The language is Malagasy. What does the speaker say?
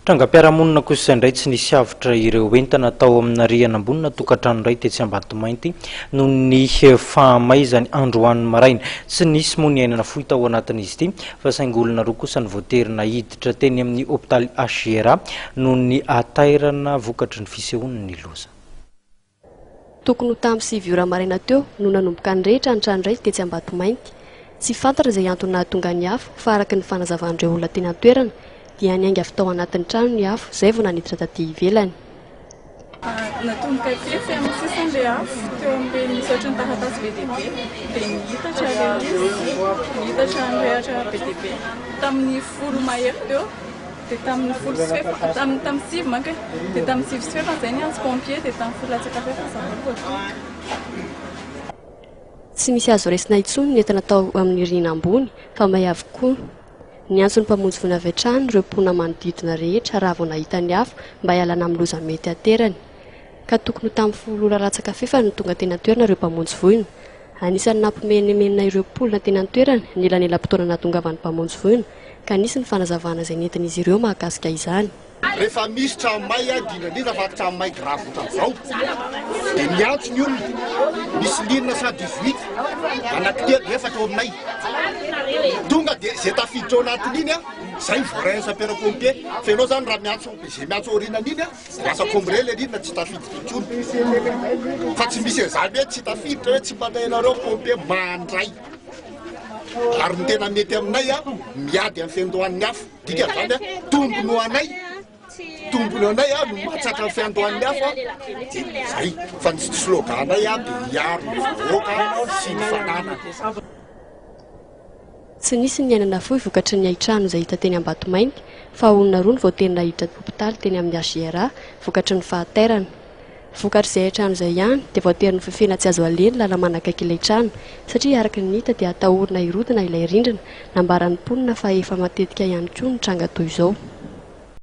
Trangam-piarahamonina kosa indray tsy nisy avotra ireo entana tao amin'ny rihana ambon'ny tokatrano iray tetsy Ambatomainty noho ny fahamaizany androany maraina. Tsy nisy moa ny aina nafoy tao anatin'izy ity fa saingy olona roa kosa ny voatery naiditra teny amin'ny hopitaly HJRA noho ny fahatairana vokatry ny fisehoan'ny loza. Tokony ho tamin'ny 7 ora maraina teo no nanomboka ny rehetra ny trano iray tetsy Ambatomainty. Tsy fantatra izay antony nahatonga ny afo fa araka ny fanazavan'ireo olona teny an-toerana dia niainga avy tao anatin'ny trano ny afo izay vao naniditra taty ivelany. Natomboka tetsy amin'ny sisin'ilay afo teo amin'ilay nisy ohatran'ny taratasy be dia be dia nihitatra nihitatra nirehatra be dia be tamin'ny folo mahery teo dia tamin'ny folo sy fefa tamin'ny sivy manko dia tamin'ny sivy sy fefa izay ny antsy pompier dia tamin'ny folo latsaka fefa zavatra. Tsy misy azo resina intsony ny entana tao amin'ny rihana ambony fa may avokoa. Ny antson'ny mpamonjy voina avy hatrany ireo mpona manodidina rehetra raha vao nahita ny afo mba hialana amin'ny loza mety aterany. Ka tokony tamin'ny folo ora latsaka fefa no tonga teny an-toerana ireo mpamonjy voina. Anisan'ny nampimenemenina ireo polina teny an-toerana ny elanelam-potoana nahatongavan'ny mpamonjy voina ka nisy ny fanazavana izay nentin'izy ireo mahakasika izany. Rehefa misy trano may dinadina fa trano may grave ohatran'izao dia miantso ny olona misy linina 118 anankitelo efatra ao aminay tonga dia izay tafiditra ao anatin'iny izay voarainy sapera-pompier fa ianao zany raha miantso izay miantso aorinan'iny lasa kombre le linina tsy tafiditra intsony fa tsy misy an'izany hoe tsy tafiditra hoe tsy mpandainareo pompier mandray ary ny tena mety aminay miady amin'ny fiandohan'ny afo dika zany tombony ho anay tombony anay no mahatsatra ny fiandohan'ny afo zay fa ny sloganay dia hiaro ny vahoaka sy ny fanana. Tsy nisy ny aina nafoy vokatry ny aitrano izay hita teny Ambatomainty fa olona roa ny voatery naiditra hopitaly teny amin'ny HJRA vokatry ny fahatairana. Vokatry izay aitrano izay ihany dia voatery ny fefena tsy azo aleny lala manakaiky ilay trano satria araka ny hita dia atahorana hirodina ilay rindrina nambaran'ny mponina fa efa matetika ihany koa ny tranga toy izao.